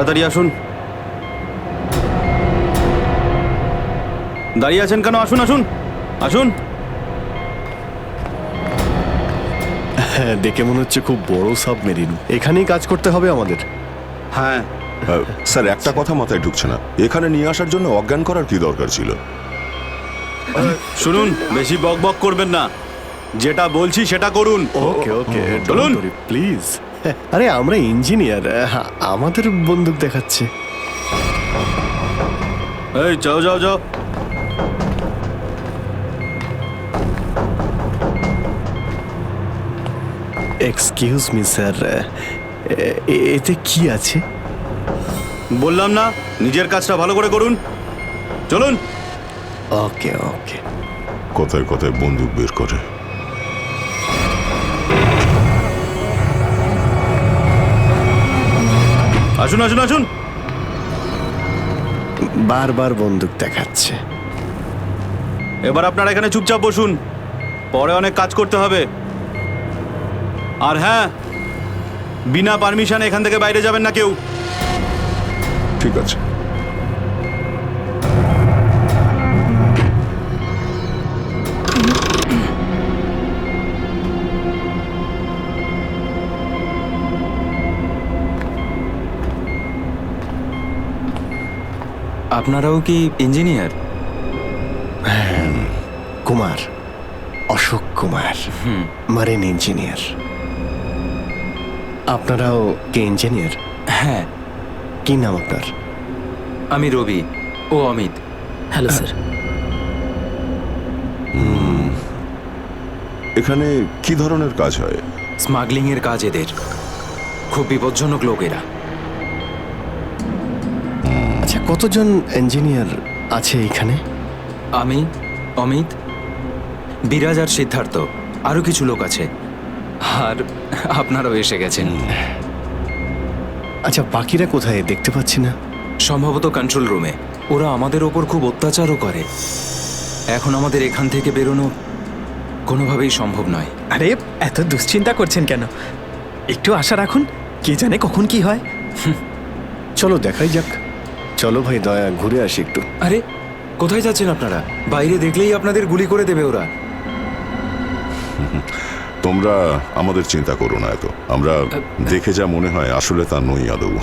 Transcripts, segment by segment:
তাড়াতাড়ি আসুন। দাঁড়িয়ে আছেন কেন? আসুন আসুন আসুন। হ্যাঁ, দেখে মনে হচ্ছে খুব বড় সাবমেরিন। এখানেই কাজ করতে হবে আমাদের। হ্যাঁ স্যার, একটা কথা মাথায় ঢুকছে না, এখানে নিয়ে আসার জন্য অজ্ঞান করার কি দরকার ছিল? শুনুন, বেশি বক বক করবেন না, যেটা বলছি সেটা করুন। ওকে ওকে, চলুন প্লিজ। আরে আমরা ইঞ্জিনিয়ার, আমাদের বন্দুক দেখাচ্ছে। এই যাও যাও যাও। এক্সকিউজ মি স্যার, এতে কি আছে? বললাম না, নিজের কাজটা ভালো করে করুন। চলুন। ওকে ওকে। কথায় কথায় বন্দুক বের করে। আসুন আসুন আসুন। বারবার বন্দুক দেখাচ্ছে। এবার আপনারা এখানে চুপচাপ বসুন, পরে অনেক কাজ করতে হবে। আর হ্যাঁ, বিনা পারমিশনে এখান থেকে বাইরে যাবেন না কেউ। ঠিক আছে। আপনারাও কি engineer? Kumar, Ashok Kumar, marine engineer. আপনারাও কি ইঞ্জিনিয়ার? হ্যাঁ, কি নাম আপনার? আমি রবি, ও অমিত। Hello sir. এখানে কি ধরনের কাজ হয়? স্মাগলিং এর কাজ এদের। খুব বিপজ্জনক লোক এরা। আচ্ছা, কতজন ইঞ্জিনিয়ার আছে এখানে? আমি, অমিত, বিরাজ আর সিদ্ধার্থ, আরো কিছু লোক আছে। আর আপনারাও এসে গেছেন। আচ্ছা, বাকিরা কোথায় দেখতে পাচ্ছি না? সম্ভবত কন্ট্রোল রুমে। ওরা আমাদের ওপর খুব অত্যাচারও করে। এখন আমাদের এখান থেকে বেরোনো কোনোভাবেই সম্ভব নয়। আরে এত দুশ্চিন্তা করছেন কেন? একটু আশা রাখুন, কে জানে কখন কি হয়। চলো দেখাই যাক। চলো ভাই, দয়া ঘুরে আসি একটু। আরে কোথায় যাচ্ছেন আপনারা? বাইরে দেখলেই আপনাদের গুলি করে দেবে ওরা। তোমরা আমাদের চিন্তা করো না এত, আমরা দেখে যা মনে হয় আসলে তা নই আদৌ।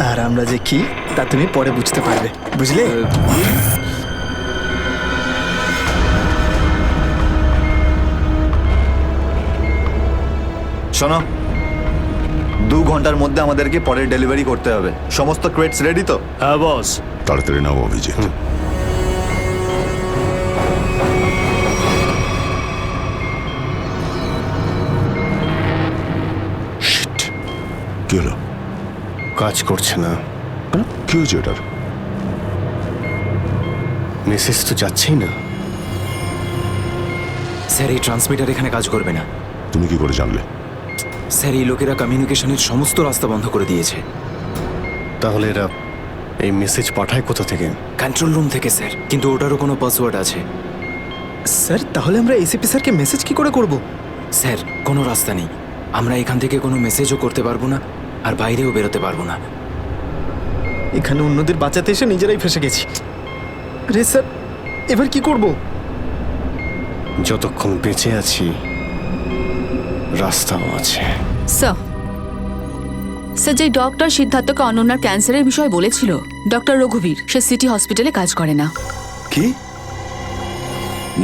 আর আমরা যে কি তা তুমি পরে বুঝতে পারবে, বুঝলে? শোনো, 2 ঘন্টার মধ্যে আমাদেরকে পরের ডেলিভারি করতে হবে। সমস্ত ক্রেটস রেডি তো? হ্যাঁ বস। তাড়াতাড়ি নাও অভিজিৎ। শিট, কি হলো? কাজ করছে না। কি হয়েছে এটার? মেসেজ তো যাচ্ছেই না। স্যার, এই ট্রান্সমিটার এখানে কাজ করবে না। তুমি কি করে জানলে? স্যার, এই লোকেরা কমিউনিকেশনের সমস্ত রাস্তা বন্ধ করে দিয়েছে। তাহলে এরা এই মেসেজ পাঠায় কোথা থেকে? কন্ট্রোল রুম থেকে স্যার, কিন্তু ওটারও কোনো পাসওয়ার্ড আছে। স্যার, তাহলে আমরা এসিপি স্যারকে মেসেজ কি করে করব? স্যার, কোনো রাস্তা নেই। আমরা এখান থেকে কোনো মেসেজও করতে পারবো না, আর বাইরেও বেরোতে পারবো না। এখানে অন্যদের বাঁচাতে এসে নিজেরাই ফেসে গেছি। আরে স্যার, এবার কি করব? যতক্ষণ বেঁচে আছি রাস্তাও আছে। স্যার, স্যার, যে ডক্টর সিদ্ধার্থকে অনন্যার ক্যান্সারের বিষয়ে বলেছিল, ডক্টর রঘুবীর, সে সিটি হসপিটালে কাজ করে না। কি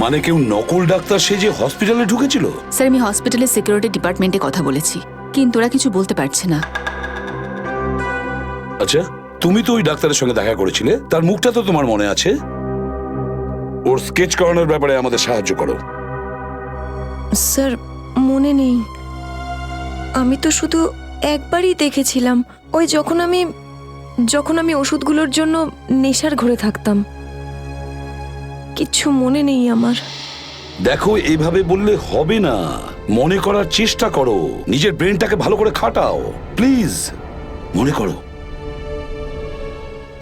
মানে? কেউ নকল ডাক্তার সেজে হসপিটালে ঢুকেছিল? স্যার, আমি হসপিটালের সিকিউরিটি ডিপার্টমেন্টে কথা বলেছি, কিন্তু ওরা কিছু বলতে পারছে না। আচ্ছা, তুমি তো ওই ডাক্তারের সঙ্গে দেখা করেছিলে, তার মুখটা তো তোমার মনে আছে। ওর স্কেচ করানোর ব্যাপারে আমাদের সাহায্য করো। স্যার, মনে নেই। আমি তো শুধু একবারই দেখেছিলাম, ওই যখন আমি ওষুধগুলোর জন্য নেশার ঘরে থাকতাম। কিচ্ছু মনে নেই আমার। দেখো, এইভাবে বললে হবে না। মনে করার চেষ্টা করো, নিজের ব্রেনটাকে ভালো করে খাটাও প্লিজ। মনে করো।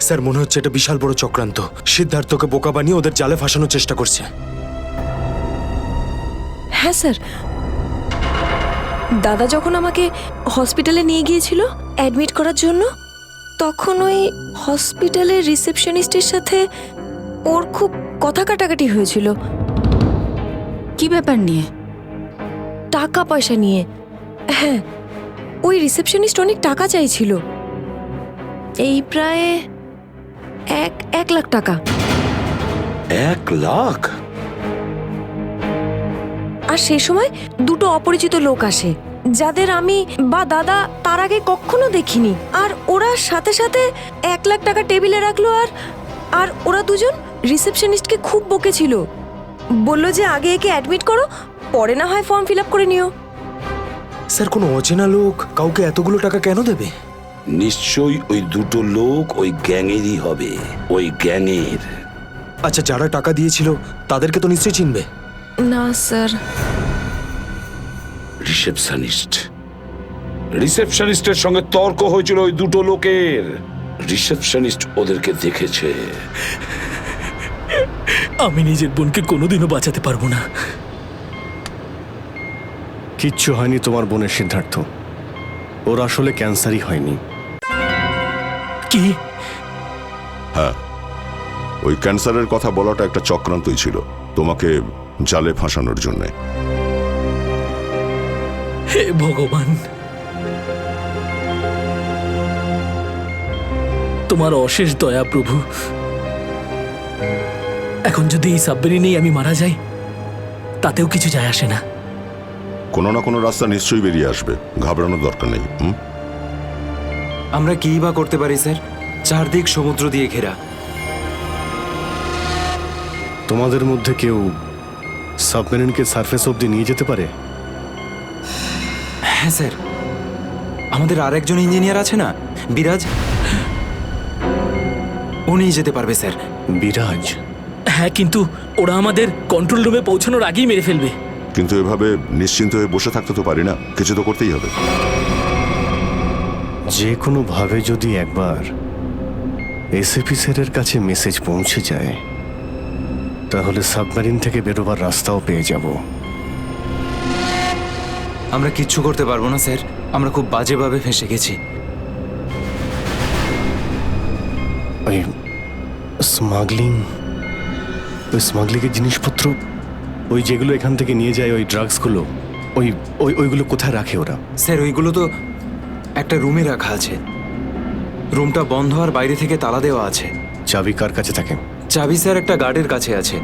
স্যার, মনে হচ্ছে এটা বিশাল বড় চক্রান্ত। সিদ্ধার্থকে বোকা বানিয়ে ওদের জালে ফাঁসানোর চেষ্টা করছে। হ্যাঁ স্যার, দাদা যখন আমাকে হসপিটালে নিয়ে গিয়েছিল অ্যাডমিট করার জন্য, তখন ওই হসপিটালের রিসেপশনিস্টের সাথে ওর খুব কথা কাটাকাটি হয়েছিল কি ব্যাপার নিয়ে? টাকা পয়সা নিয়ে। হ্যাঁ, ওই রিসেপশনিস্ট অনেক টাকা চাইছিল, এই প্রায় 1 লাখ টাকা। 1 লাখ? আর সেই সময় দুটো অপরিচিত লোক আসে, যাদের আমি বা দাদা তার আগে কখনো দেখিনি। আর ওরা সাথে সাথে 1 লাখ টাকা টেবিলে রাখলো। আর ওরা দুজন রিসেপশনিস্টকে খুব বকেছিল, বলল যে আগে একে অ্যাডমিট করো, পরে না হয় ফর্ম ফিল আপ করে নিও। স্যার, কোনো অচেনা লোক কাউকে এতগুলো টাকা কেন দেবে? নিশ্চয়ই ওই দুটো লোক ওই গ্যাংয়েরই হবে, ওই গ্যাংয়ের। আচ্ছা, যারা টাকা দিয়েছিল তাদেরকে তো নিশ্চয়ই চিনবে। না স্যার। রিসেপশনিস্টের সঙ্গে তর্ক হয়েছিল ওই দুটো লোকের। রিসেপশনিস্ট ওদেরকে দেখেছে। আমি নিজের বোনকে কোনোদিনও বাঁচাতে পারবো না। কিচ্ছু হয়নি তোমার বোনের, সিদ্ধার্থ। ওর আসলে ক্যান্সারই হয়নি। কি? হ্যাঁ, ওই ক্যান্সারের কথা বলাটা একটা চক্রান্তই ছিল, তোমাকে জালে ফাঁসানোর জন্যে। হে ভগবান, তোমার অশেষ দয়া প্রভু। এখন যদি এই সাবমেরিনেই আমি মারা যাই, তাতেও কিছু যায় আসে না। কোনো না কোনো রাস্তা নিশ্চয়ই বেরিয়ে আসবে, ঘাবড়ানোর দরকার নেই। আমরা কি বা করতে পারি স্যার? চারদিক সমুদ্র দিয়ে ঘেরা। তোমাদের মধ্যে কেউ সাবমেরিনকে সারফেস অবধি নিয়ে যেতে পারে? হ্যাঁ স্যার, আমাদের আরেকজন ইঞ্জিনিয়ার আছে না, বিরাজ, উনি যেতে পারবে স্যার। বিরাজ? হ্যাঁ, কিন্তু ওরা আমাদের কন্ট্রোল রুমে পৌঁছানোর আগেই মেরে ফেলবে। কিন্তু এভাবে নিশ্চিন্ত হয়ে বসে থাকতে তো পারি না, কিছু তো করতেই হবে। যে কোনোভাবে যদি একবার এসএপি স্যারের কাছে মেসেজ পৌঁছে যায়, তাহলে সাবমেরিন থেকে বেরোবার রাস্তাও পেয়ে যাব। আমরা কিচ্ছু করতে পারবো না স্যার, আমরা খুব বাজেভাবে ফেঁসে গেছি। ওই স্মাগলিংয়ের জিনিসপত্র, ওই যেগুলো এখান থেকে নিয়ে যায়, ওই ড্রাগসগুলো, ওইগুলো কোথায় রাখে ওরা? স্যার, ওইগুলো তো একটা রুমে রাখা আছে। রুমটা বন্ধ আর বাইরে থেকে তালা দেওয়া আছে। চাবি কার কাছে থাকে? চাবি স্যার একটা গার্ডের কাছে আছে।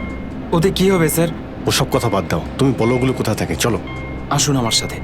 ওতে কি হবে স্যার? ওসব কথা বাদ দাও, তুমি বলো ওগুলো কোথায় থাকে। চলো, আসুন আমার সাথে।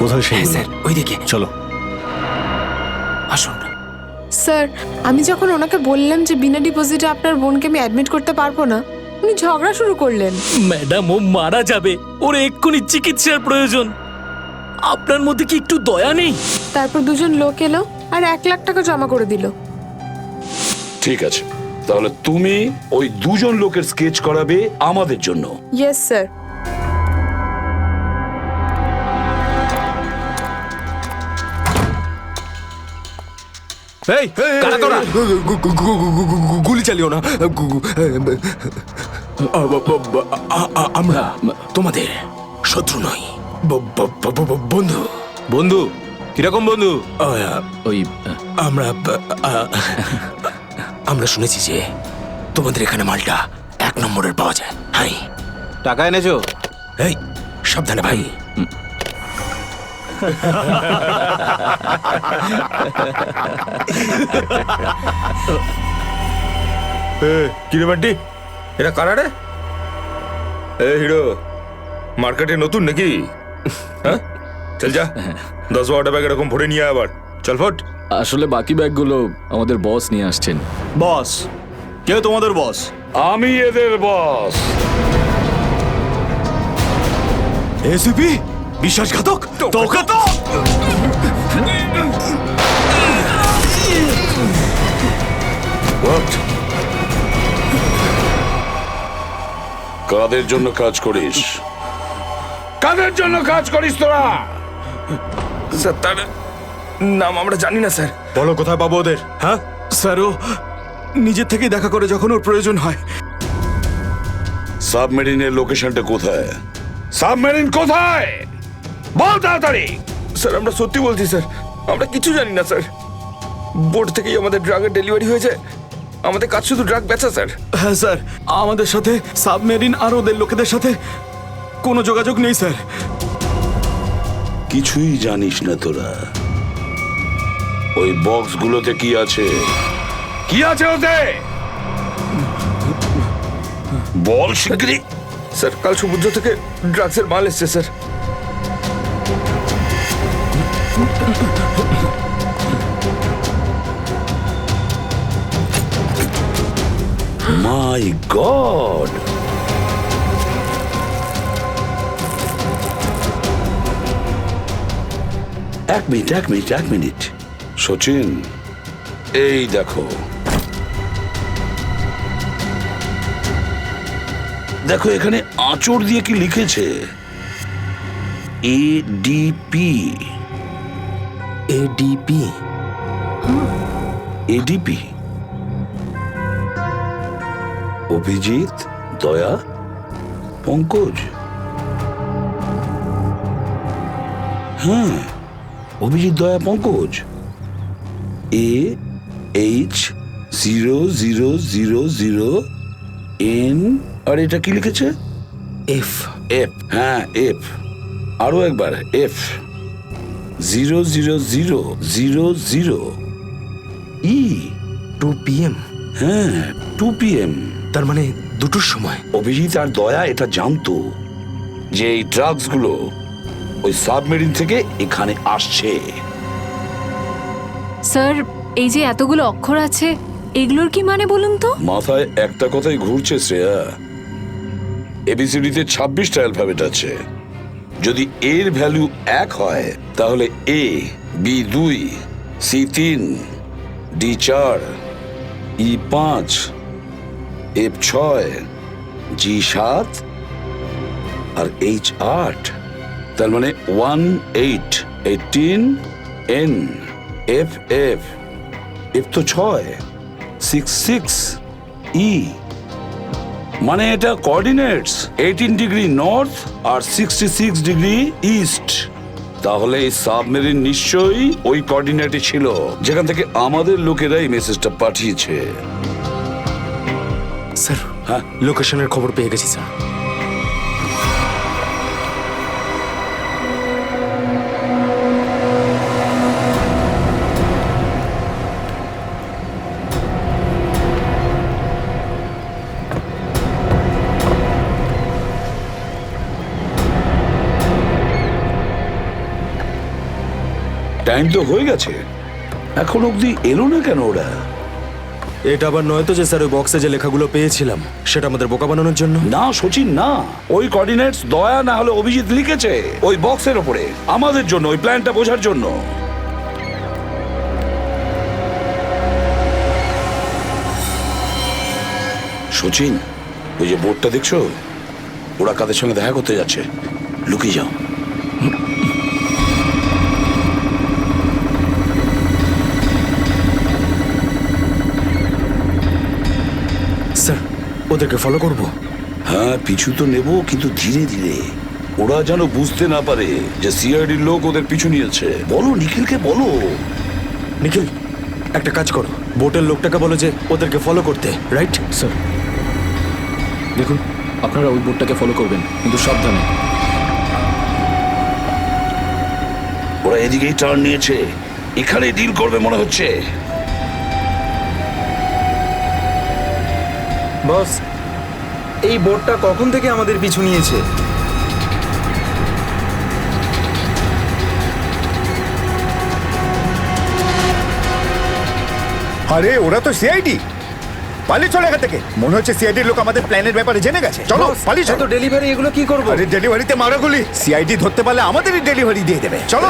কোথায় সেই? স্যার ওইদিকে চলো, আসুন। স্যার, আমি যখন ওনাকে বললাম যে বিনা ডিপোজিটে আপনার বোনকে আমি অ্যাডমিট করতে পারবো না, উনি ঝগড়া শুরু করলেন। ম্যাডাম, ও মারা যাবে, ওর এক্ষুনি চিকিৎসার প্রয়োজন। আপনার মধ্যে কি একটু দয়া নেই? তারপর দুজন লোক এলো আর 1 লাখ টাকা জমা করে দিল। ঠিক আছে, তাহলে তুমি ওই দুজন লোকের স্কেচ করাবে আমাদের জন্য। Yes sir. এই, কারা তোরা? গুলি চালিও না। আমরা তোমাদের শত্রু নই। বন্ধু বন্ধু কিরকম বন্ধু? আমরা শুনেছি যে তোমাদের এখানে মালটা 1 নম্বরের পাওয়া যায়। হাই, টাকা এনেছো? এই সাবধানে ভাই। কিরে বান্টি, এটা কারা রে? এ হিরো, মার্কেটে নতুন নাকি? হ্যাঁ, চল যা 10-12টা ব্যাগ এরকম ভরে নিয়ে আবার চল ফট। আসলে বাকি ব্যাগগুলো আমাদের বস নিয়ে আসছেন। বস? কে তোমাদের বস? আমি এদের বস। এসিপি বিশ্বাসঘাতক, তোকে তো What? কাদের জন্য কাজ করিস? কাদের জন্য কাজ করিস তোরা? স্যার, তার নাম আমরা জানি না স্যার। বলো কোথায় পাবো ওদের? হ্যাঁ স্যার, ও নিজের থেকেই দেখা করে যখন ওর প্রয়োজন হয়। সাবমেরিনের লোকেশনটা কোথায়? সাবমেরিন কোথায়? বল তাড়াতাড়ি। স্যার, আমরা সত্যি বলছি স্যার, আমরা কিছু জানি না স্যার। বোর্ড থেকেই আমাদের ড্রাগের ডেলিভারি হয়েছে। আমাদের কাজ শুধু ড্রাগ বেচা স্যার। হ্যাঁ স্যার, আমাদের সাথে সাবমেরিন আর ওদের লোকেদের সাথে কোনো যোগাযোগ নেই স্যার। কিছুই জানিস না তোরা? ওই বক্সগুলোতে কি আছে? কি আছে ওতে? বল শিগগিরই। স্যার, কাল সমুদ্র থেকে ড্রাগসের মাল এসছে স্যার। মাই গড! এক মিনিট সচিন, এই দেখো দেখো এখানে আঁচড় দিয়ে কি লিখেছে? এডিপি। এডিপি? এডিপি অভিজিৎ, দয়া, পঙ্কজ। হ্যাঁ, অভিজিৎ, দয়া, পঙ্কজ। AH0000N, আর এটা কি লিখেছে? এফ। এফ, হ্যাঁ এফ। আরো একবার এফ। 00000E। 2 PM? হ্যাঁ, 2 PM। তার মানে 2টোর সময়। অভিজিৎ আর দয়া এটা জানতো যে এই ড্রাগসগুলো ওই সাবমেরিন থেকে এখানে আসছে। স্যার, এই যে এতগুলো অক্ষর আছে, এগুলোর কি মানে বলুন তো? মাথায় একটা কথাই ঘুরছে শ্রেয়া। এবিসিডিতে 26টা অ্যালফাবেট আছে। যদি এর ভ্যালু 1 হয় তাহলে A, B 2, C 3, D 4, E 5, F 6, G 7 R H 8। তার মানে 1 8 18 N F F F তো 6 6 6 E। মানে এটা কোঅর্ডিনেটস 18 ডিগ্রি নর্থ আর 66 ডিগ্রি ইস্ট। তাহলে এই সাবমেরিন নিশ্চয়ই ওই কোঅর্ডিনেটে ছিল যেখান থেকে আমাদের লোকেরা এই মেসেজটা পাঠিয়েছে। স্যার, হ্যাঁ, লোকেশনের খবর পেয়ে গেছি স্যার। টাইম তো হয়ে গেছে, এখন অবধি এলো না কেন ওরা? এটা আবার নয় তো যে স্যার ওই বক্সে যে লেখাগুলো পেয়েছিলাম সেটা আমাদের বোকা বানানোর জন্য? না সচিন, না। ওই কোঅর্ডিনেটস দয়া না হলে অভিজিৎ লিখেছে ওই বক্সের ওপরে আমাদের জন্য, ওই প্ল্যানটা বোঝার জন্য। সচিন, ওই যে বোর্ডটা দেখছো, ওরা কাদের সঙ্গে দেখা করতে যাচ্ছে। লুকিয়ে যাও। স্যার, ওদেরকে ফলো করব? হ্যাঁ, পিছু তো নেব, কিন্তু ধীরে ধীরে। ওরা যেন বুঝতে না পারে যে সিআইডির লোক ওদের পিছু নিয়েছে। বলো নিখিলকে বলো। নিখিল একটা কাজ করো, বোটের লোকটাকে বলো যে ওদেরকে ফলো করতে, রাইট? স্যার দেখুন, আপনারা ওই বোটটাকে ফলো করবেন, কিন্তু সাবধানে। ওরা এদিকেই টার্ন নিয়েছে, এখানে ডিল করবে মনে হচ্ছে। বস, এই বোটটা কখন থেকে আমাদের পিছু নিয়েছে? আরে ওরা তো সিআইডি, পালিয়ে চলে এখান থেকে। মনে হচ্ছে সিআইডির লোক আমাদের প্ল্যানের ব্যাপারে জেনে গেছে। চলো পালিয়ে চলো। ডেলিভারি এগুলো কি করবো? আরে ডেলিভারিতে মারাগুলি, সিআইডি ধরতে পারলে আমাদেরই ডেলিভারি দিয়ে দেবে। চলো।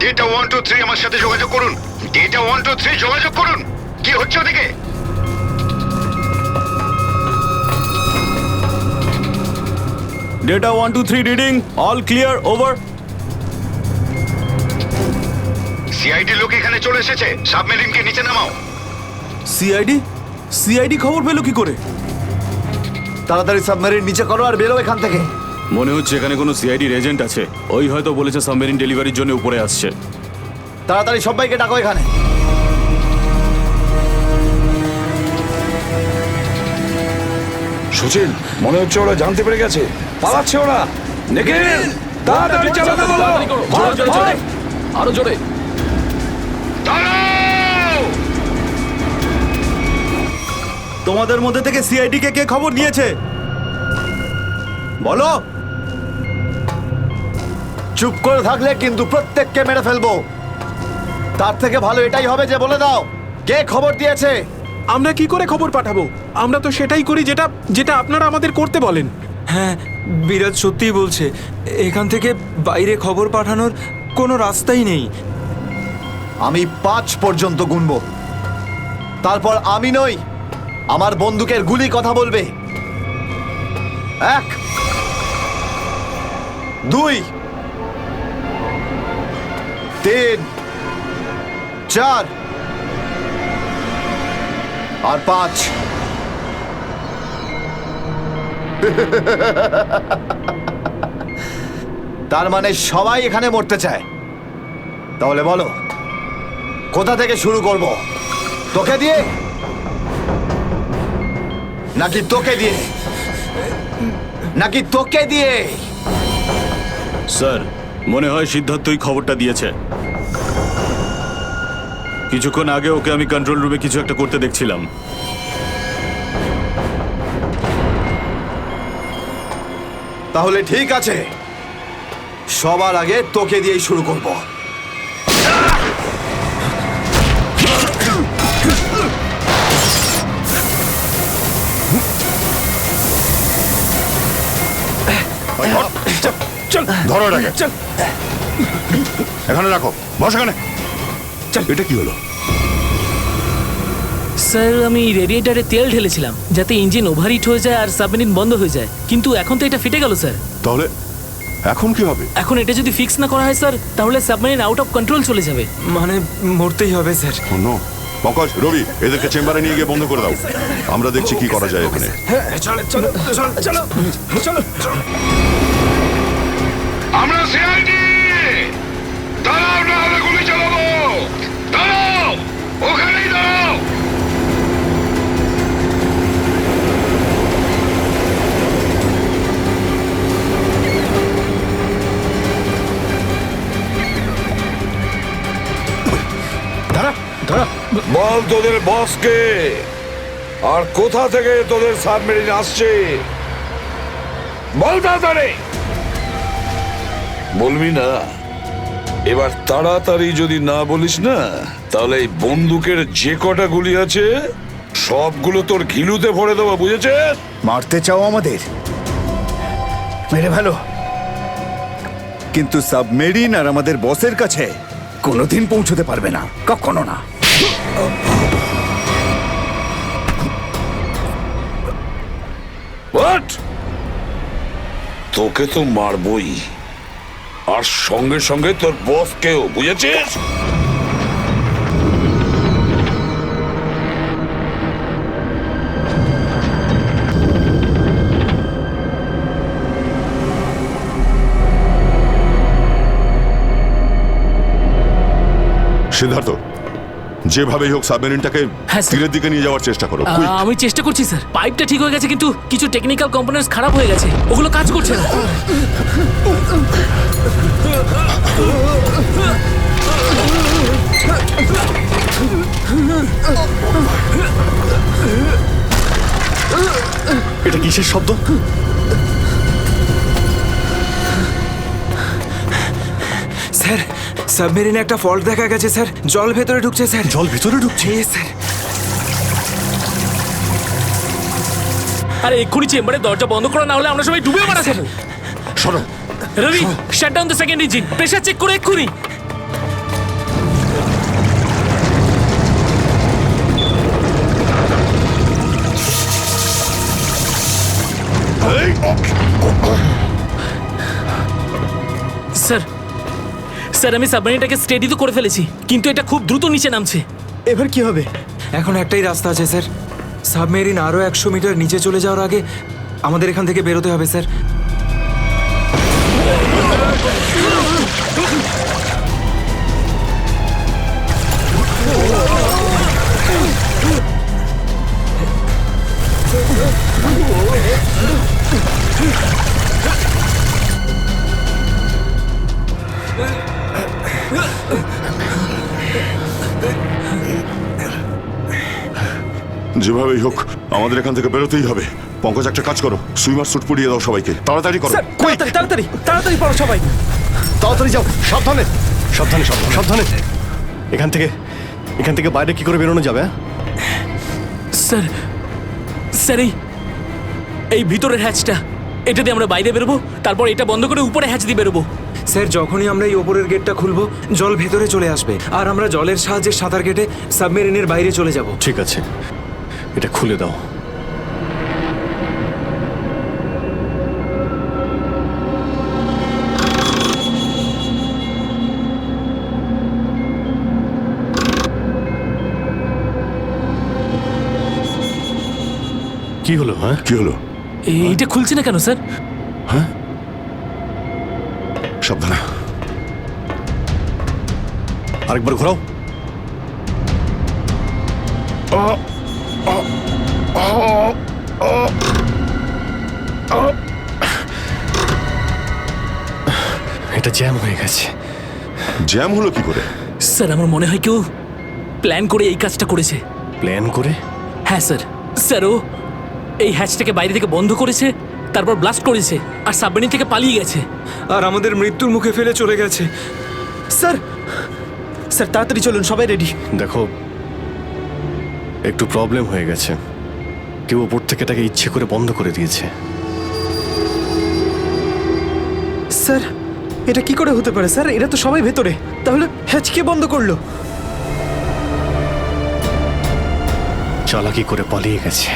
ডেটা 123 আমার সাথে যোগাযোগ করুন। ডেটা 123 যোগাযোগ করুন। কি হচ্ছে ওদিকে? Data 123 reading, all clear, over. CID লোক এখানে চলে এসেছে, সাবমেরিনকে নিচে নামাও। সিআইডি খবর পেলো কি করে? তাড়াতাড়ি সাবমেরিন নিচে করো আর বেরো এখান থেকে। মনে হচ্ছে এখানে কোনো সিআইডির এজেন্ট আছে, ওই হয়তো বলেছে সাবমেরিন ডেলিভারির জন্য উপরে আসছে। তাড়াতাড়ি সবাইকে ডাকো এখানে। সুচিল, মনে হচ্ছে ওরা জানতে পেরে গেছে, পালাচ্ছে ওরা। নিখিল তাড়াতাড়ি চালাতে বলো। আরো জোরে। তোমাদের মধ্যে থেকে সিআইডি কে খবর নিয়েছে বলো। চুপ করে থাকলে কিন্তু প্রত্যেককে মেরে ফেলবো। তার থেকে ভালো এটাই হবে যে বলে দাও কে খবর দিয়েছে। আমরা কি করে খবর পাঠাবো? আমরা তো সেটাই করি যেটা যেটা আপনারা আমাদের করতে বলেন। হ্যাঁ, বিরাজ সত্যিই বলছে, এখান থেকে বাইরে খবর পাঠানোর কোনো রাস্তাই নেই। আমি 5 পর্যন্ত গুনবো, তারপর আমি নই, আমার বন্দুকের গুলি কথা বলবে। 1 2 3 4 আর 5। তার মানে সবাই এখানে মরতে চায়। তাহলে বলো কোথা থেকে শুরু করব? তোকে দিয়ে নাকি তোকে দিয়ে? নাকি তোকে দিয়ে? স্যার, মনে হয় সিদ্ধার্থই খবরটা দিয়েছে। কিছুক্ষণ আগে ওকে আমি কন্ট্রোল রুমে কিছু একটা করতে দেখছিলাম। তাহলে ঠিক আছে, সবার আগে তোকে দিয়েই শুরু করব। ধরো এটাকে, এখানে রাখো, বস এখানে। এটা কি হলো? স্যার, আমি রেডিয়েটারে তেল ঢেলেছিলাম যাতে ইঞ্জিন ওভারহিট হয়ে যায় আর সাবমেরিন বন্ধ হয়ে যায়, কিন্তু এখন তো এটা ফেটে গেল স্যার। তাহলে এখন কি হবে? এখন এটা যদি ফিক্স না করা হয় স্যার, তাহলে সাবমেরিন আউট অফ কন্ট্রোল চলে যাবে। মানে মরতেই হবে স্যার। নো, পঙ্কজ, রবি, এদেরকে চেম্বারে নিয়ে গিয়ে বন্ধ করে দাও। আমরা দেখছি কি করা যায় এখানে। আমরা সিআইডি, দাঁড়াও না হলে গুলি চালাবো। দাঁড়াও, ওখানেই দাঁড়াও। বল তোদের বসকে, আর কোথা থেকে তোদের সাবমেরিন আসছে বল তাড়াতাড়ি। বলবি না? এবার তাড়াতাড়ি যদি না বলিস না, তাহলে এই বন্দুকের যে কটা গুলি আছে সবগুলো তোর ঘিলুতে ভরে দেবো, বুঝেছেন? মারতে চাও আমাদের? মেরে ভালো, কিন্তু সাবমেরিন আর আমাদের বসের কাছে কোনোদিন পৌঁছতে পারবে না, কখনো না। হোয়াট? তোকে তো মারবই, আর সঙ্গে সঙ্গে তোর বসকেও, বুঝেছিস? সিদ্ধার্থ, যেভাবেই হোক সাবমেরিনটাকে হ্যাঁ, স্যার। তীরের দিকে নিয়ে যাওয়ার চেষ্টা করো। quick! আমি চেষ্টা করছি স্যার। পাইপটা ঠিক হয়ে গেছে কিন্তু কিছু টেকনিক্যাল কম্পোনেন্টস খারাপ হয়ে গেছে, ওগুলো কাজ করছে না। এটা কিসের শব্দ? স্যার, সাবমেরিনে একটা ফল্ট দেখা গেছে স্যার। জল ভেতরে ঢুকছে স্যার। জল ভিতরে ঢুকছে? স্যার। আরে এক্ষুনি চেম্বারে দরজা বন্ধ করা না হলে আমরা সবাই ডুবে মারা স্যার। সরো Ravi, shut down the second engine, pressure check করে এক্ষুনি। স্যার, স্যার আমি সাবমেরিনটাকে স্টেডি তো করে ফেলেছি, কিন্তু এটা খুব দ্রুত নিচে নামছে। এবার কি হবে? এখন একটাই রাস্তা আছে স্যার। সাবমেরিন আরো 100 মিটার নিচে চলে যাওয়ার আগে আমাদের এখান থেকে বেরোতে হবে স্যার। যেভাবেই হোক আমাদের এখান থেকে বেরোতেই হবে। পঙ্কজ, একটা কাজ করো, সুইমার স্যুট পরিয়ে দাও সবাইকে। তাড়াতাড়ি করো। তাড়াতাড়ি তাড়াতাড়ি তাড়াতাড়ি পড়ো সবাই। তাড়াতাড়ি যাও, সাবধানে সাবধানে সাবধানে সাবধানে। এখান থেকে বাইরে কি করে বেরোনো যাবে? স্যার, স্যার এই ভিতরের হ্যাচটা, এটা দিয়ে আমরা বাইরে বেরোবো, তারপর এটা বন্ধ করে উপরে হ্যাচ দিয়ে বেরোবো। স্যার, যখনই আমরা এই ওপরের গেটটা খুলবো জল ভেতরে চলে আসবে আর আমরা জলের সাহায্যে সাঁতার কেটে সাবমেরিনের বাইরে চলে যাব। ঠিক আছে, এটা খুলে দাও। কি হলো? হ্যাঁ, কি হলো? এইটা খুলছে না কেন স্যার? হ্যাঁ, সাবধানে। আরেকবার ঘোরাও। এটা জ্যাম হয়ে গেছে। জ্যাম হলো কি করে? স্যার আমার মনে হয় কেউ প্ল্যান করে এই কাজটা করেছে। প্ল্যান করে? হ্যাঁ স্যার। স্যার ও এই হ্যাচটাকে বাইরে থেকে বন্ধ করেছে, তারপর ব্লাস্ট করেছে আর সাবমেরিন থেকে পালিয়ে গেছে আর আমাদের মৃত্যুর মুখে ফেলে চলে গেছে। স্যার, স্যার তাড়াতাড়ি চলুন, সবাই রেডি। দেখো, একটু প্রবলেম হয়ে গেছে। কেউ ওপর থেকে তাকে ইচ্ছে করে বন্ধ করে দিয়েছে। স্যার, এটা কি করে হতে পারে স্যার? এরা তো সবাই ভেতরে, তাহলে হ্যাচ কে বন্ধ করলো? চালাকি করে পালিয়ে গেছে।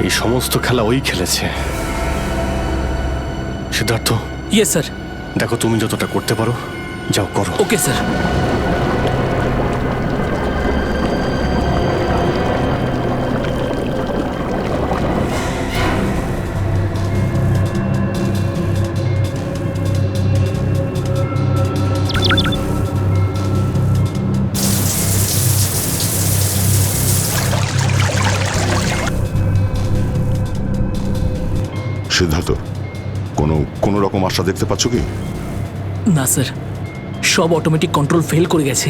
এই সমস্ত খেলা ওই খেলেছে। সিদ্ধার্থ। Yes sir. দেখো, তুমি যতটা করতে পারো যাও করো। Okay sir. সিদ্ধার্থ, কোনো রকম আশা দেখতে পাচ্ছ কি? না স্যার, সব অটোমেটিক কন্ট্রোল ফেল করে গেছে।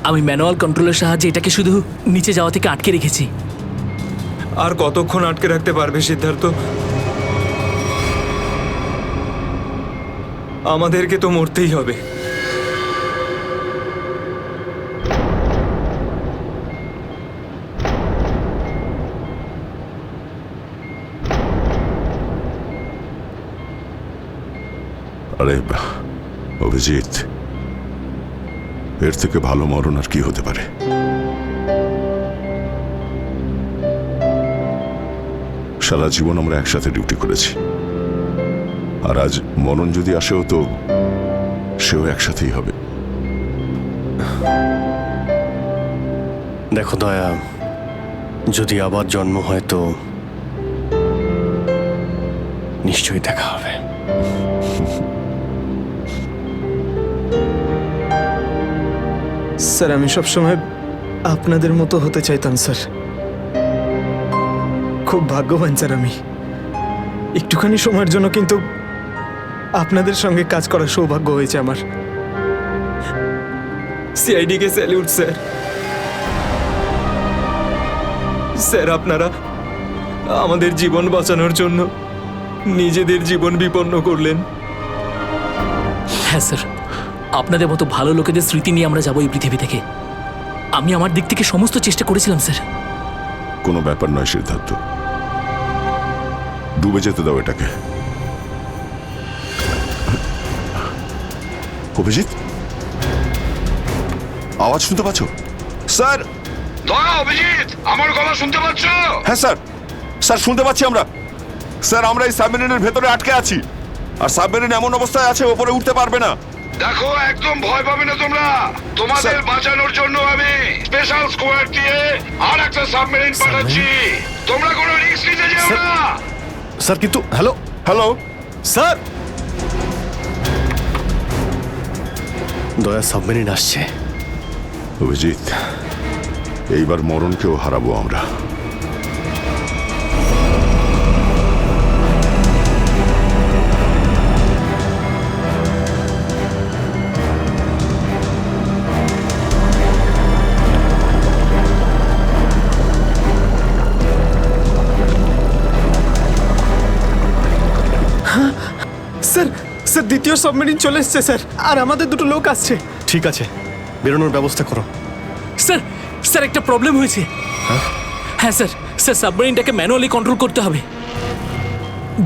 আমি ম্যানুয়াল কন্ট্রোলের সাহায্যে এটাকে শুধু নিচে যাওয়া থেকে আটকে রেখেছি। আর কতক্ষণ আটকে রাখতে পারবে সিদ্ধার্থ? আমাদেরকে তো মরতেই হবে। আরে অভিজিৎ, এর থেকে ভালো মরণ আর কি হতে পারে? সারা জীবন আমরা একসাথে ডিউটি করেছি, আর আজ মরণ যদি আসেও তো সেও একসাথেই হবে। দেখো দয়া, যদি আবার জন্ম হয় তো নিশ্চয়ই দেখা হবে। স্যার আমি সবসময় আপনাদের মতো হতে চাইতাম স্যার। খুব ভাগ্যবান স্যার আমি, একটুখানি সময়ের জন্য কিন্তু আপনাদের সঙ্গে কাজ করার সৌভাগ্য হয়েছে আমার। সিআইডি কে স্যালিউট স্যার। স্যার আপনারা আমাদের জীবন বাঁচানোর জন্য নিজেদের জীবন বিপন্ন করলেন। হ্যাঁ স্যার, আপনাদের মতো ভালো লোকেদের স্মৃতি নিয়ে আমরা যাবো এই পৃথিবী থেকে। আমি আমার দিক থেকে সমস্ত চেষ্টা করেছিলাম স্যার। কোনো ব্যাপার নয় সিদ্ধার্থ, ডুবে যেতে দাও এটাকে। অভিজিৎ, আওয়াজ শুনতে পাচ্ছ? স্যার, দয়া, অভিজিৎ, আমার গলা শুনতে পাচ্ছ? হ্যাঁ স্যার, স্যার শুনতে পাচ্ছি আমরা। স্যার আমরা এই সাবমেরিনের ভেতরে আটকে আছি, আর সাবমেরিন এমন অবস্থায় আছে ওপরে উঠতে পারবে না। দেখো, একদম ভয় পাবে না তোমরা। তোমাদের বাঁচানোর জন্য আমি স্পেশাল স্কোয়াড দিয়ে আর একটা সাবমেরিন পাঠাচ্ছি। তোমরা কোনো রিস্ক নিতে যেও না। স্যার কিন্তু হ্যালো হ্যালো স্যার, দয়া সাবমেরিন আসছে। অভিজিৎ, এইবার মরণকেও হারাবো আমরা। স্যার স্যার দ্বিতীয় সাবমেরিন চলে এসছে স্যার, আর আমাদের দুটো লোক আসছে। ঠিক আছে, বেরোনোর ব্যবস্থা করো। স্যার, স্যার একটা প্রবলেম হয়েছে। হ্যাঁ স্যার, স্যার সাবমেরিনটাকে ম্যানুয়ালি কন্ট্রোল করতে হবে।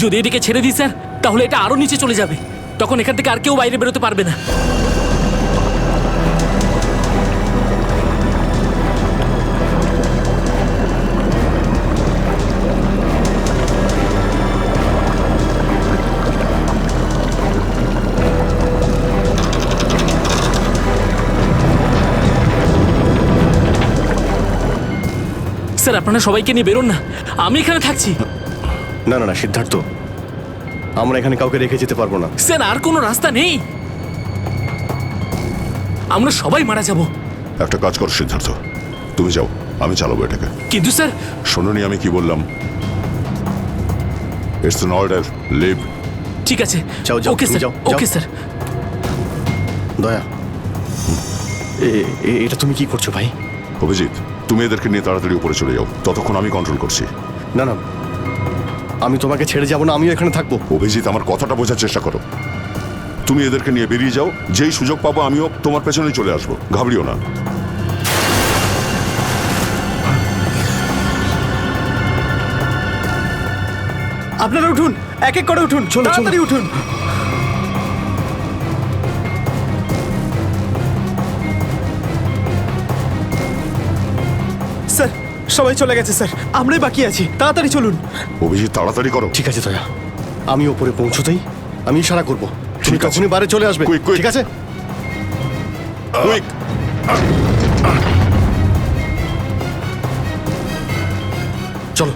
যদি এটিকে ছেড়ে দিই স্যার, তাহলে এটা আরো নিচে চলে যাবে। তখন এখান থেকে আর কেউ বাইরে বেরোতে পারবে না। স্যার আপনারা সবাইকে নিয়ে বেরোন না, আমি এখানে থাকছি। না না না সিদ্ধার্থ, আমরা এখানে কাউকে রেখে যেতে পারবো না। স্যার আর কোনো রাস্তা নেই, আমরা সবাই মারা যাব। একটা কাজ করো সিদ্ধার্থ, তুমি যাও, আমি চালাবো এটাকে। কিন্তু স্যার, শোনোনি আমি কি বললাম? It's an order, leave. ঠিক আছে, যাও যাও, ওকে তুমি স্যার, যাও, ওকে যাও। স্যার। দয়া, এটা তুমি কি করছো ভাই? অভিজিৎ, তুমি এদেরকে নিয়ে তাড়াতাড়ি উপরে চলে যাও, ততক্ষণ আমি কন্ট্রোল করছি। না না, আমি তোমাকে ছেড়ে যাবো না, আমিও এখানে থাকবো। অভিজিৎ, আমার কথাটা বোঝার চেষ্টা করো। তুমি এদেরকে নিয়ে বেরিয়ে যাও, যেই সুযোগ পাবো আমিও তোমার পেছনেই চলে আসবো, ঘাবড়িও না। আপনারা উঠুন, এক এক করে উঠুন, তাড়াতাড়ি উঠুন। স্যার সবাই চলে গেছে স্যার, আমরাই বাকি আছি, তাড়াতাড়ি চলুন। অভিজিৎ তাড়াতাড়ি করো। ঠিক আছে দয়া, আমি ওপরে পৌঁছতেই আমি ইশারা করবো, তুমি তখনই বাইরে চলে আসবে। ঠিক আছে? কুইক। চলো।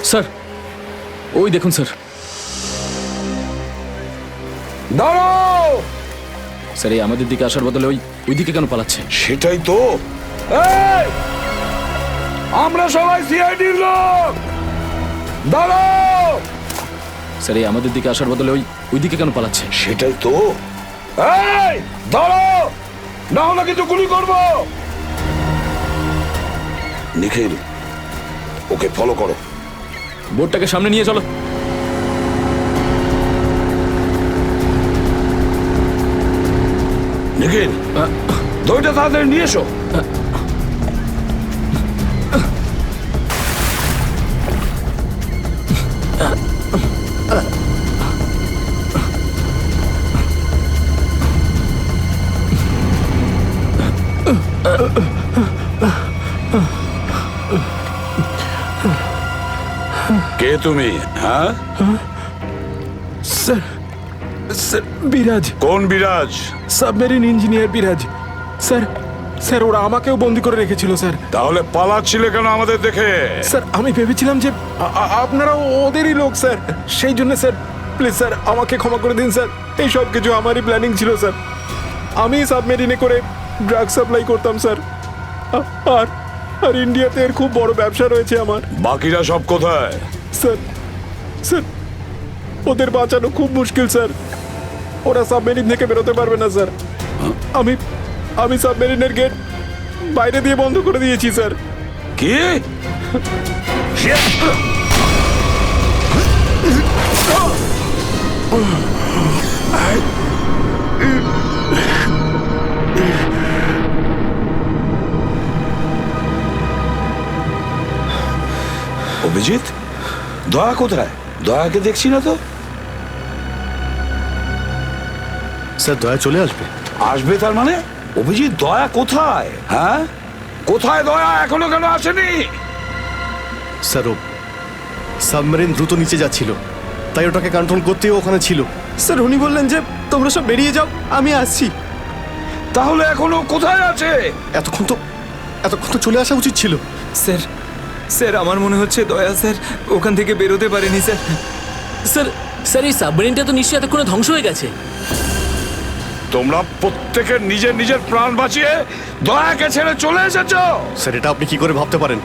স্যার ওই দেখুন স্যার। দাঁড়াও! স্যার এই আমাদের দিকে আসার বদলে ওই দিকে কেন পালাচ্ছে? সেটাই তো। এই! আমরা সবাই সিআইডির লোক। দাঁড়াও! স্যার এই আমাদের দিকে আসার বদলে ওই দিকে কেন পালাচ্ছে? সেটাই তো। এই! দাঁড়াও! না হলে কিন্তু গুলি করব। নিখিল, ওকে ফলো করো। বোর্ডটাকে সামনে নিয়ে চলো। নিখিল, দইটা তাড়াতাড়ি নিয়ে এসো। কে তুমি? হ্যাঁ স্যার, স্যার বিরাজ। কোন বিরাজ? সাবমেরিন ইঞ্জিনিয়ার বিরাজ। স্যার, স্যার ওরা আমাকেও বন্দি করে রেখেছিল স্যার। তাহলে পালাচ্ছিলে কেন আমাদের দেখে? স্যার আমি ভেবেছিলাম যে আপনারা ওদেরই লোক স্যার, সেই জন্য স্যার প্লিজ স্যার আমাকে ক্ষমা করে দিন স্যার। এই সব কিছু আমারই প্ল্যানিং ছিল স্যার। আমি সাবমেরিনে করে ড্রাগ সাপ্লাই করতাম স্যার, আর আর ইন্ডিয়াতে এর খুব বড় ব্যবসা রয়েছে আমার। বাকিরা সব কোথায়? স্যার, স্যার ওদের বাঁচানো খুব মুশকিল স্যার। ওরা সাবমেরিন থেকে বেরোতে পারবে না স্যার। আমি সাবমেরিনের গেট বাইরে দিয়ে বন্ধ করে দিয়েছি স্যার। কি? অভিজিৎ, দয়া কোথায়? দয়াকে দেখছি না তো। স্যার দয়া চলে আসবে। আসবে তার মানে? অভিজিৎ, দয়া কোথায়? হ্যাঁ, কোথায় দয়া? এখনো কেন আসেনি? স্যার ও সাবমেরিন দ্রুত নিচে যাচ্ছিল, তাই ওটাকে কন্ট্রোল করতেও ওখানে ছিল। স্যার উনি বললেন যে তোমরা সব বেরিয়ে যাও, আমি আসছি। তাহলে এখনো কোথায় আছে? এতক্ষণ তো চলে আসা উচিত ছিল। স্যার, স্যার আমার মনে হচ্ছে দয়া স্যার ওখান থেকে বেরোতে পারেনি স্যার। স্যার স্যার এই সাবমেরিনটা তো নিশ্চয়ই এতক্ষণে ধ্বংস হয়ে গেছে। তোমরা প্রত্যেকে নিজের নিজের প্রাণ বাঁচিয়ে দয়াকে ছেড়ে চলে এসেছো। স্যার এটা আপনি কি করে ভাবতে পারেন?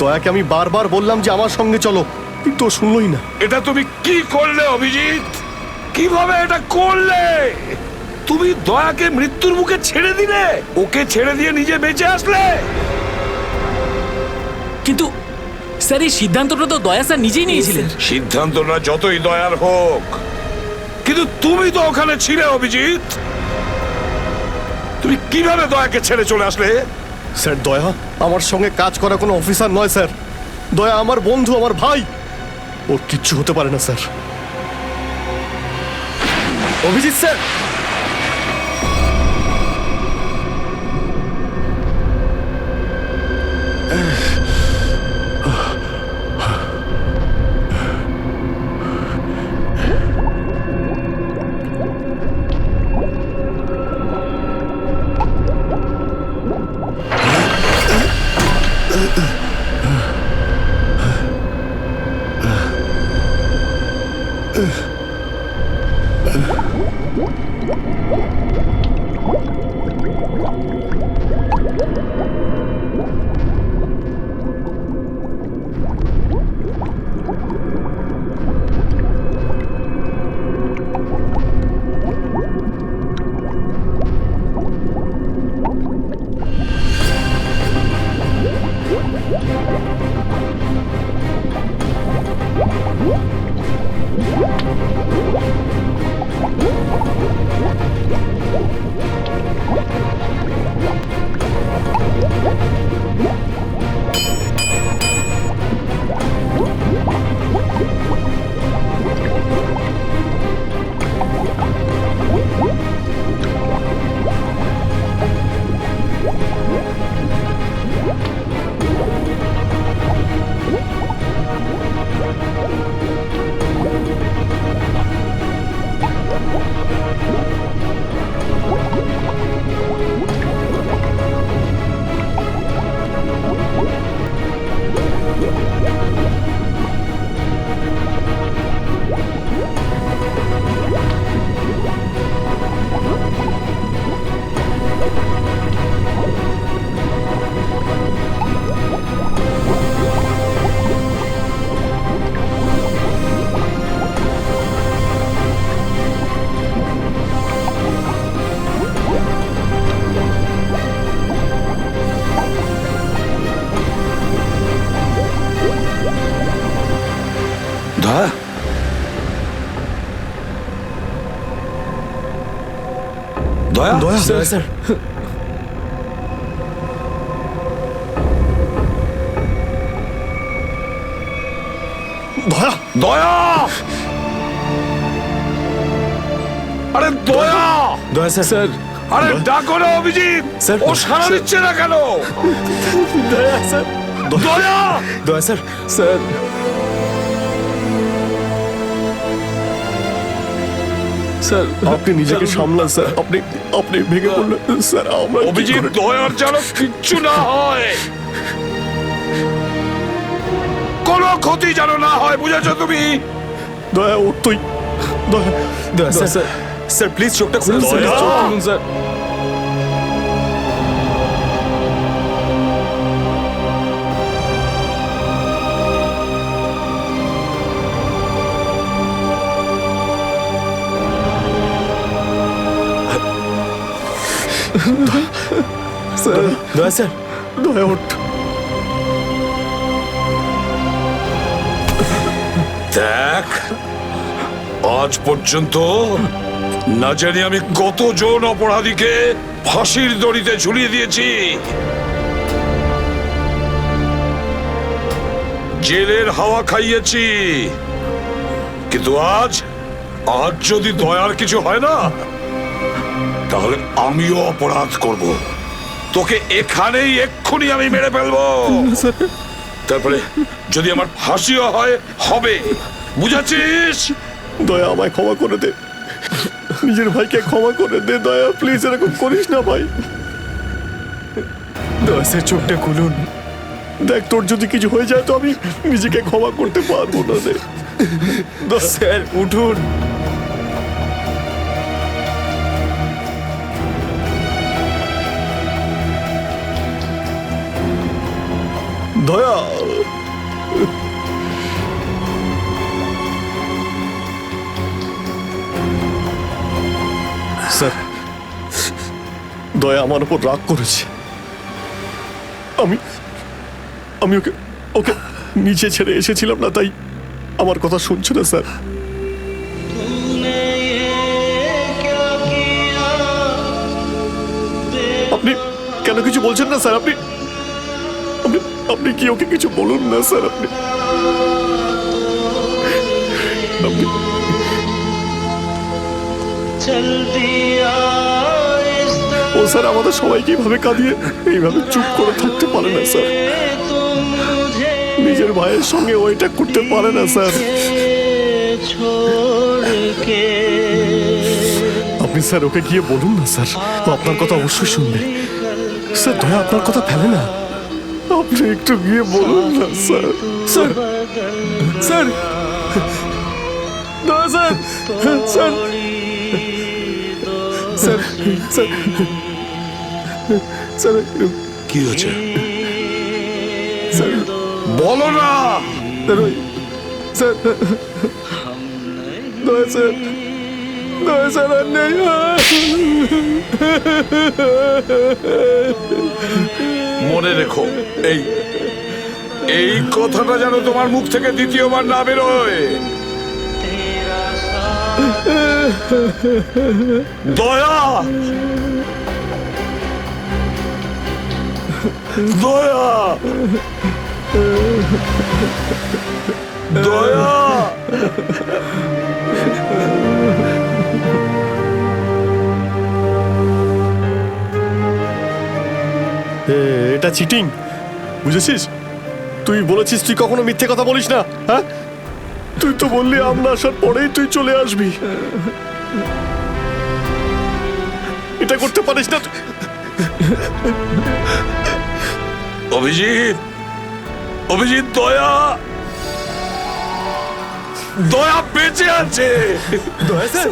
দয়াকে আমি বারবার বললাম যে আমার সঙ্গে চলো, কিন্তু ও শুনলই না। এটা তুমি কি করলে অভিজিৎ? কিভাবে এটা করলে? তুমি দয়াকে মৃত্যুর মুখে ছেড়ে দিলে, ওকে ছেড়ে দিয়ে নিজে বেঁচে আসলে। কিন্তু স্যার এই সিদ্ধান্তটা তো দয়া স্যার নিজেই নিয়েছিলেন। সিদ্ধান্তটা যতই দয়ার হোক, কিন্তু তুমি তো ওখানে ছিলে অভিজিৎ। তুমি কিভাবে দয়াকে ছেড়ে চলে আসলে? স্যার দয়া আমার সঙ্গে কাজ করা কোনো অফিসার নয় স্যার। দয়া আমার বন্ধু, আমার ভাই। ওর কিচ্ছু হতে পারে না স্যার। অভিজিৎ স্যার, স্যার দয়া দয়া, আরে দয়া, দয়া স্যার আরে ডাকো না অভিজিৎ, স্যার, ও সাড়া দিচ্ছে না কেন? দয়া স্যার দয়া, দয়া স্যার স্যার স্যার আপনি নিজেকে সামলান স্যার। আপনি আপনি ভেঙে পড়লেন স্যার। আমরা কি অভিজিৎ, করে- দয়ার যেন কিচ্ছু না হয়, কোনো ক্ষতি যেন না হয়, বুঝেছো তুমি? দয়া ওর তুই দয়া দয়া স্যার স্যার স্যার প্লিজ চোখটা খুলুন স্যার দয়া! চোখ খুলুন স্যার স্যার দয়া স্যার দয়া ওঠ। দেখ, আজ পর্যন্ত না জানি আমি কতজন অপরাধীকে ফাঁসির দড়িতে ঝুলিয়ে দিয়েছি, জেলের হাওয়া খাইয়েছি, কিন্তু আজ যদি দয়ার কিছু হয় না, তাহলে আমিও অপরাধ করব, তোকে এখানেই এক্ষুনি আমি মেরে ফেলবো। তারপরে যদি আমার ফাঁসিও হয়, হবে, বুঝেছিস? দয়া আমায় ক্ষমা করে দে, নিজের ভাইকে ক্ষমা করে দে। দয়া প্লিজ এরকম করিস না ভাই। দয়া স্যার চোখটা খুলুন। দেখ তোর যদি কিছু হয়ে যায় তো আমি নিজেকে ক্ষমা করতে পারবো না রে। স্যার উঠুন। দয়া স্যার, দয়া আমার উপর রাগ করেছে। আমি আমি ওকে ওকে নিচে ছেড়ে এসেছিলাম না, তাই আমার কথা শুনছে না স্যার। আপনি কেন কিছু বলছেন না স্যার? আপনি আপনি আপনি কি ওকে কিছু বলুন না স্যার? আপনি আপনি ও স্যার আমাদের সবাইকে এইভাবে কাঁদিয়ে এইভাবে চুপ করে থাকতে পারে না স্যার। নিজের ভাইয়ের সঙ্গে ও এটা করতে পারে না স্যার। আপনি স্যার ওকে গিয়ে বলুন না স্যার, ও আপনার কথা অবশ্যই শুনবে। স্যার দয়া আপনার কথা ফেলে না, আপনি একটু গিয়ে বলুন না স্যার। স্যার স্যার দয়া sir sir sir sir sir কি হয়েছে স্যার বলো না। স্যার দয়া স্যার দয়া স্যার আর নেই। মনে রেখো, এই এই কথাটা যেন তোমার মুখ থেকে দ্বিতীয়বার না বেরোয়। দয়া, দয়া, দয়া। এটা চিটিং, বুঝেছিস? তুই বলেছিস তুই কখনো মিথ্যে কথা বলিস না। হ্যাঁ, তুই তো বললি আমরা আসার পরেই তুই চলে আসবি। এটা করতে পারিস না। অভিজিৎ, অভিজিৎ, দয়া, দয়া বেঁচে আছে। দয়া স্যার